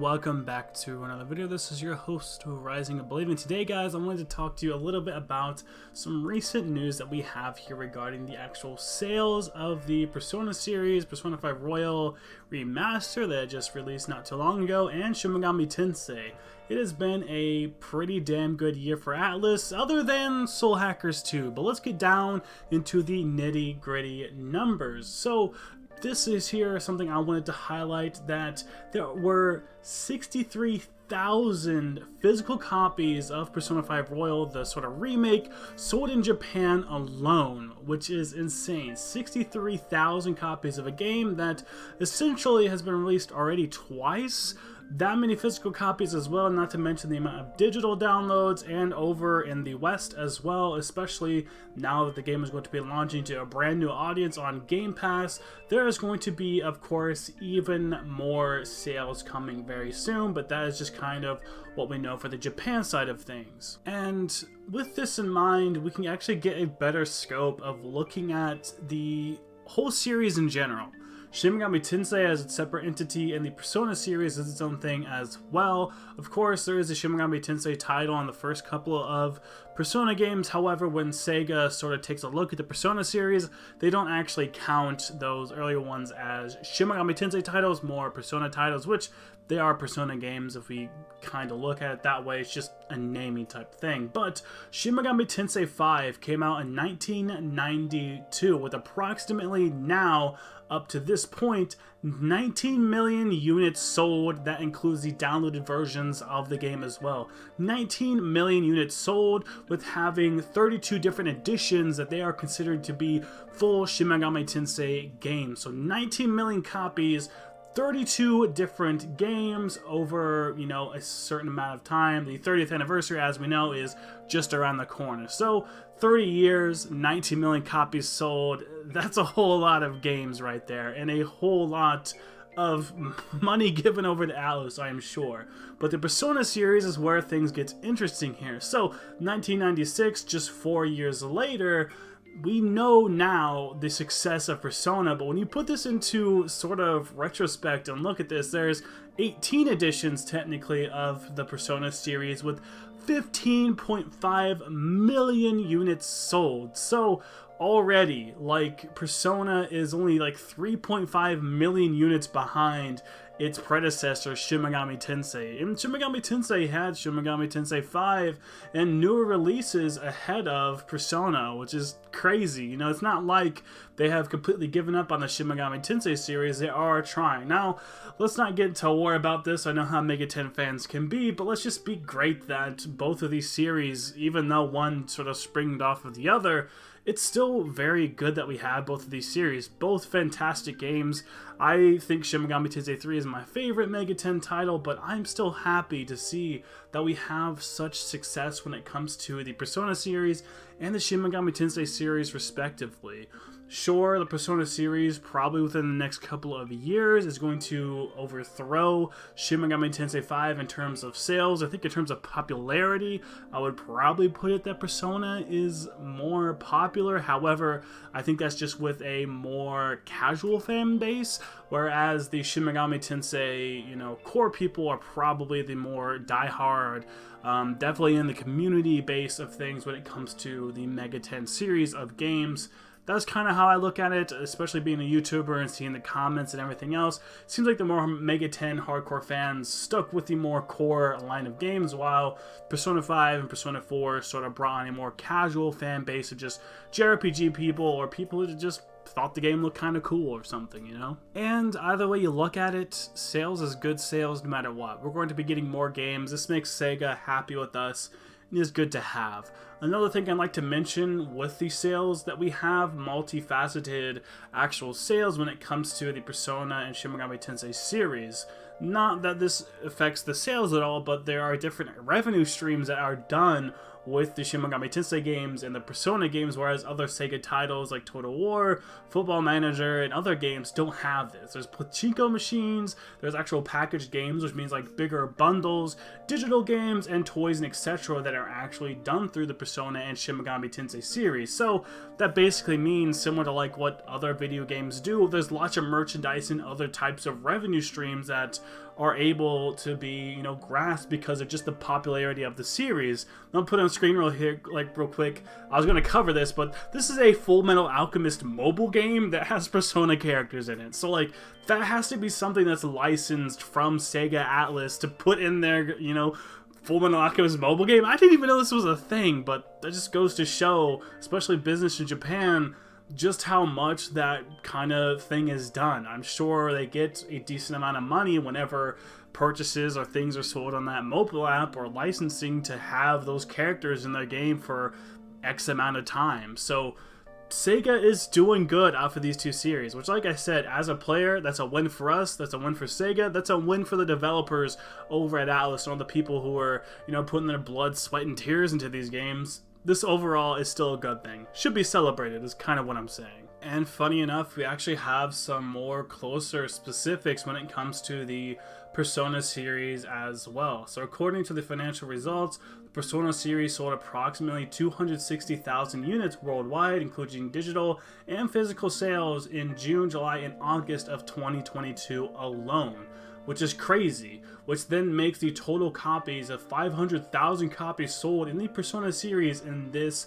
Welcome back to another video. This is your host, Rising Above. And today, guys, I wanted to talk to you a little bit about some recent news that we have here regarding the actual sales of the Persona series, Persona 5 Royal Remastered that just released not too long ago, and Shin Megami Tensei. It has been a pretty damn good year for Atlus, other than Soul Hackers 2. But let's get down into the nitty-gritty numbers. So, this is here something I wanted to highlight, that there were 63,000 physical copies of Persona 5 Royal, the sort of remake, sold in Japan alone, which is insane. 63,000 copies of a game that essentially has been released already twice. That many physical copies as well, not to mention the amount of digital downloads, and over in the West as well, especially now that the game is going to be launching to a brand new audience on Game Pass. There is going to be, of course, even more sales coming very soon, but that is just kind of what we know for the Japan side of things. And with this in mind, we can actually get a better scope of looking at the whole series in general. Shin Megami Tensei as its separate entity, and the Persona series is its own thing as well. Of course, there is a Shin Megami Tensei title on the first couple of Persona games. However, when Sega sort of takes a look at the Persona series, they don't actually count those earlier ones as Shin Megami Tensei titles, more Persona titles, which they are Persona games if we kind of look at it that way. It's just a naming type thing. But Shin Megami Tensei V came out in 1992 with approximately, now up to this point, 19 million units sold. That includes the downloaded versions of the game as well. 19 million units sold, with having 32 different editions that they are considered to be full Shin Megami Tensei games. So 19 million copies, 32 different games over, a certain amount of time. The 30th anniversary, as we know, is just around the corner. So 30 years, 19 million copies sold. That's a whole lot of games right there, and a whole lot of money given over to ATLUS, I am sure. But the Persona series is where things get interesting here. So 1996, just 4 years later, we know now the success of Persona, but when you put this into sort of retrospect and look at this, there's 18 editions technically of the Persona series with 15.5 million units sold. So already, Persona is only 3.5 million units behind its predecessor, Shin Megami Tensei. And Shin Megami Tensei had Shin Megami Tensei V and newer releases ahead of Persona, which is crazy. It's not like they have completely given up on the Shin Megami Tensei series. They are trying. Now, let's not get into a war about this. I know how Mega 10 fans can be, but let's just be great that both of these series, even though one sort of springed off of the other, it's still very good that we have both of these series. Both fantastic games. I think Shin Megami Tensei 3 is my favorite Mega 10 title, but I'm still happy to see that we have such success when it comes to the Persona series and the Shin Megami Tensei series respectively. Sure, the Persona series probably within the next couple of years is going to overthrow Shin Megami Tensei V in terms of sales. I think in terms of popularity, I would probably put it that Persona is more popular. However, I think that's just with a more casual fan base, whereas the Shin Megami Tensei, core people are probably the more diehard, definitely in the community base of things when it comes to the Mega 10 series of games. That's kind of how I look at it, especially being a YouTuber and seeing the comments and everything else. It seems like the more Mega 10 hardcore fans stuck with the more core line of games, while Persona 5 and Persona 4 sort of brought on a more casual fan base of just jrpg people, or people who just thought the game looked kind of cool or something, And either way you look at it, sales is good sales no matter what. We're going to be getting more games. This makes Sega happy with us. Is good to have. Another thing I'd like to mention with the sales, that we have multifaceted actual sales when it comes to the Persona and Shin Megami Tensei series. Not that this affects the sales at all, but there are different revenue streams that are done with the Shin Megami Tensei games and the Persona games, whereas other Sega titles like Total War, Football Manager, and other games don't have this. There's pachinko machines, there's actual packaged games, which means bigger bundles, digital games, and toys and etc. that are actually done through the Persona and Shin Megami Tensei series. So that basically means, similar to what other video games do, there's lots of merchandise and other types of revenue streams that are able to be, you know, grasped because of just the popularity of the series. I'll put it on screen real quick. I was going to cover this, but this is a Full Metal Alchemist mobile game that has Persona characters in it. So like that has to be something that's licensed from Sega Atlus to put in their, you know, Full Metal Alchemist mobile game. I didn't even know this was a thing, but that just goes to show, especially business in Japan, just how much that kind of thing is done. I'm sure they get a decent amount of money whenever purchases or things are sold on that mobile app or licensing to have those characters in their game for X amount of time. So Sega is doing good off of these two series, which, like I said, as a player, that's a win for us, that's a win for Sega, that's a win for the developers over at Atlus and all the people who are, you know, putting their blood, sweat, and tears into these games. This overall is still a good thing. Should be celebrated is kind of what I'm saying. And funny enough, we actually have some more closer specifics when it comes to the Persona series as well. So according to the financial results, the Persona series sold approximately 260,000 units worldwide, including digital and physical sales in June, July, and August of 2022 alone, which is crazy, which then makes the total copies of 500,000 copies sold in the Persona series in this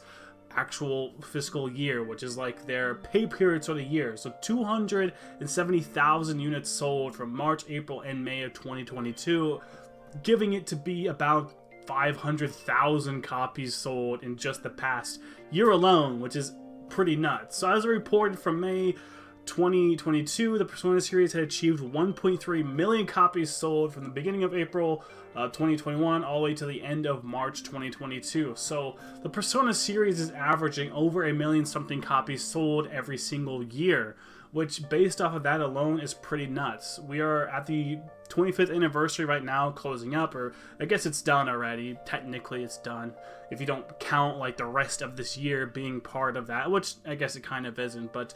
actual fiscal year, which is like their pay period sort of year. So 270,000 units sold from March, April, and May of 2022, giving it to be about 500,000 copies sold in just the past year alone, which is pretty nuts. So as reported from May 2022, the Persona series had achieved 1.3 million copies sold from the beginning of April 2021 all the way to the end of March 2022. So the Persona series is averaging over a million something copies sold every single year, which based off of that alone is pretty nuts. We are at the 25th anniversary right now, closing up, or I guess it's done already. Technically it's done, if you don't count like the rest of this year being part of that, which I guess it kind of isn't, but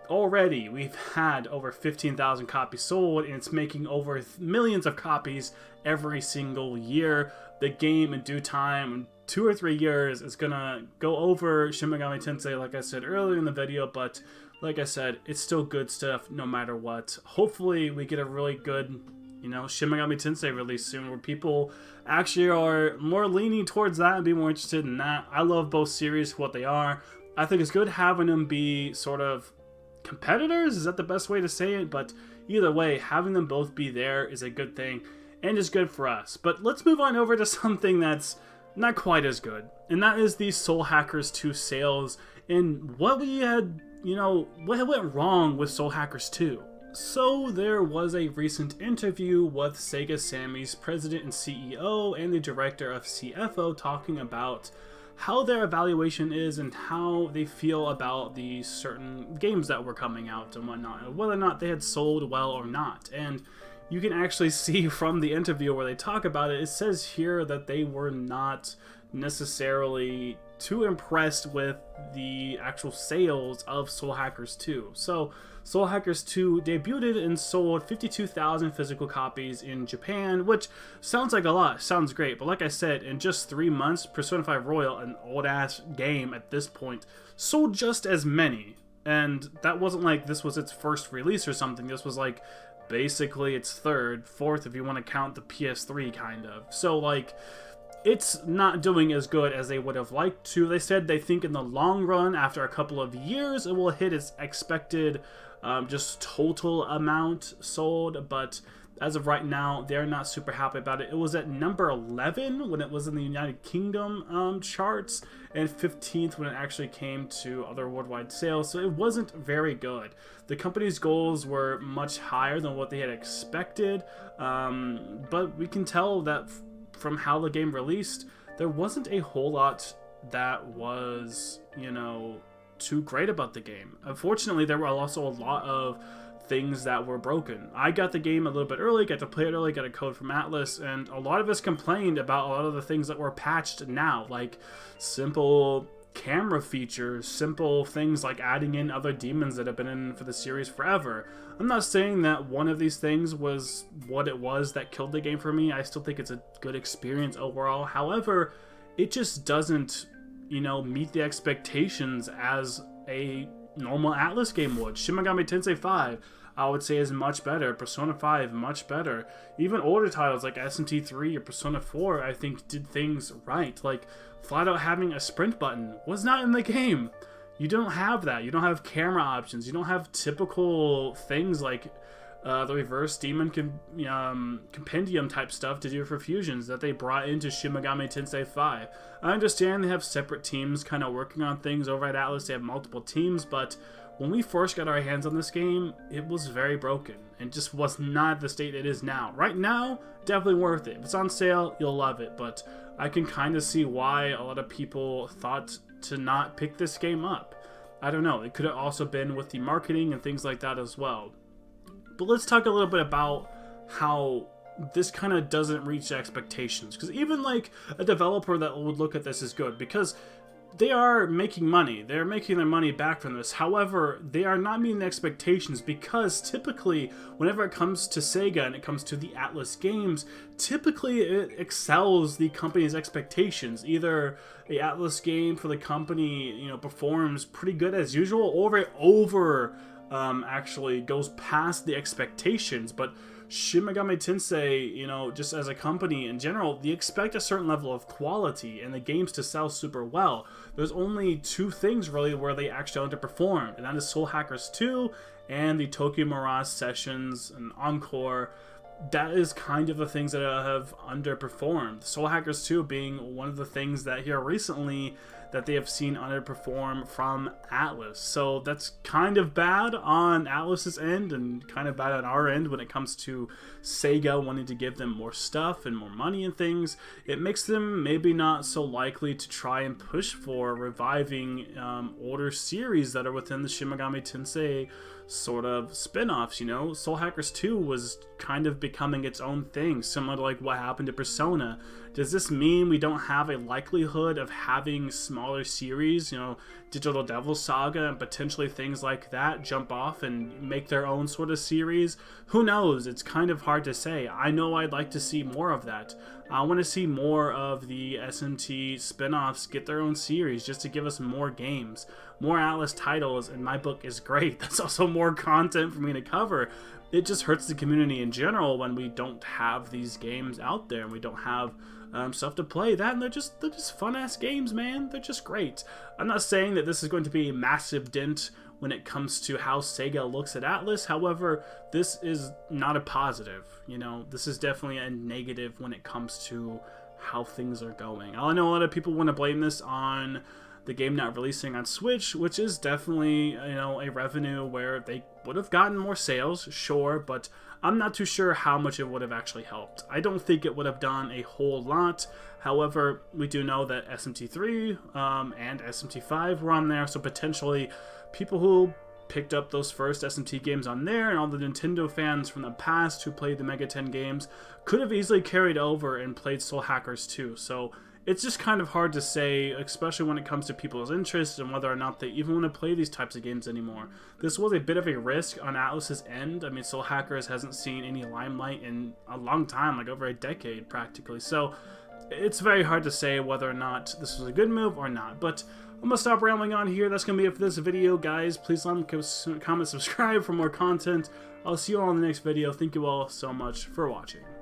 already we've had over 15,000 copies sold, and it's making over millions of copies every single year. The game in due time, in 2 or 3 years, is gonna go over Shin Megami Tensei, like I said earlier in the video, but like I said, it's still good stuff no matter what. Hopefully we get a really good, you know, Shin Megami Tensei release soon, where people actually are more leaning towards that and be more interested in that. I love both series for what they are. I think it's good having them be sort of competitors, is that the best way to say it? But either way, having them both be there is a good thing and is good for us. But let's move on over to something that's not quite as good, and that is the Soul Hackers 2 sales and what we had, you know, what went wrong with Soul Hackers 2. So there was a recent interview with Sega Sammy's president and CEO and the director of CFO talking about how their evaluation is and how they feel about the certain games that were coming out and whatnot, whether or not they had sold well or not. And you can actually see from the interview where they talk about it, it says here that they were not necessarily too impressed with the actual sales of Soul Hackers 2. So Soul Hackers 2 debuted and sold 52,000 physical copies in Japan, which sounds like a lot, sounds great, but like I said, in just 3 months, Persona 5 Royal, an old-ass game at this point, sold just as many. And that wasn't like this was its first release or something, this was like basically its third, fourth if you want to count the PS3 kind of. So like, it's not doing as good as they would have liked to. They said they think in the long run, after a couple of years, it will hit its expected just total amount sold, but as of right now, they're not super happy about it. It was at number 11 when it was in the United Kingdom charts, and 15th when it actually came to other worldwide sales, so it wasn't very good. The company's goals were much higher than what they had expected, but we can tell that from how the game released, there wasn't a whole lot that was, you know, too great about the game. Unfortunately, there were also a lot of things that were broken. I got the game a little bit early, got to play it early, got a code from Atlus, and a lot of us complained about a lot of the things that were patched now, like simple camera features, simple things like adding in other demons that have been in for the series forever. I'm not saying that one of these things was what it was that killed the game for me. I still think it's a good experience overall. However, it just doesn't, you know, meet the expectations as a normal Atlus game would. Shin Megami Tensei V, I would say is much better. Persona 5, much better. Even older titles like SMT 3 or Persona 4, I think did things right. Like, flat out having a sprint button was not in the game. You don't have that. You don't have camera options. You don't have typical things like the reverse demon compendium type stuff to do for fusions that they brought into Shin Megami Tensei V. I understand they have separate teams kind of working on things over at Atlus. They have multiple teams, but when we first got our hands on this game, it was very broken and just was not the state it is now. Right now, definitely worth it. If it's on sale, you'll love it, but I can kind of see why a lot of people thought to not pick this game up. I don't know. It could have also been with the marketing and things like that as well. But let's talk a little bit about how this kind of doesn't reach expectations. Because even like a developer that would look at this is good, because they are making money. They're making their money back from this. However, they are not meeting the expectations, because typically whenever it comes to Sega and it comes to the Atlus games, typically it excels the company's expectations. Either a Atlus game for the company, you know, performs pretty good as usual, or it actually goes past the expectations. But Shin Megami Tensei, you know, just as a company in general, they expect a certain level of quality and the games to sell super well. There's only two things really where they actually underperformed, and that is Soul Hackers 2 and the Tokyo Mirage Sessions and Encore. That is kind of the things that have underperformed. Soul Hackers 2 being one of the things that here recently that they have seen underperform from Atlus. So that's kind of bad on Atlus's end and kind of bad on our end when it comes to Sega wanting to give them more stuff and more money and things. It makes them maybe not so likely to try and push for reviving older series that are within the Shin Megami Tensei sort of spin-offs, you know. Soul Hackers 2 was kind of becoming its own thing, similar to like what happened to Persona. Does this mean we don't have a likelihood of having smaller series, you know, Digital Devil Saga and potentially things like that jump off and make their own sort of series? Who knows? It's kind of hard to say. I know I'd like to see more of that. I want to see more of the SMT spin-offs get their own series just to give us more games. More Atlus titles in my book is great. That's also more content for me to cover. It just hurts the community in general when we don't have these games out there and we don't have stuff to play. That, and they're just fun-ass games, man. They're just great. I'm not saying that this is going to be a massive dent when it comes to how Sega looks at Atlus. However, this is not a positive. You know, this is definitely a negative when it comes to how things are going. I know a lot of people want to blame this on the game not releasing on Switch, which is definitely, you know, a revenue where they would have gotten more sales, sure, but I'm not too sure how much it would have actually helped. I don't think it would have done a whole lot. However, we do know that SMT3 and SMT5 were on there, so potentially people who picked up those first SMT games on there and all the Nintendo fans from the past who played the Mega 10 games could have easily carried over and played Soul Hackers 2. So it's just kind of hard to say, especially when it comes to people's interests and whether or not they even want to play these types of games anymore. This was a bit of a risk on Atlus's end. I mean, Soul Hackers hasn't seen any limelight in a long time, like over a decade practically. So it's very hard to say whether or not this was a good move or not. But I'm going to stop rambling on here. That's going to be it for this video, guys. Please like, comment, subscribe for more content. I'll see you all in the next video. Thank you all so much for watching.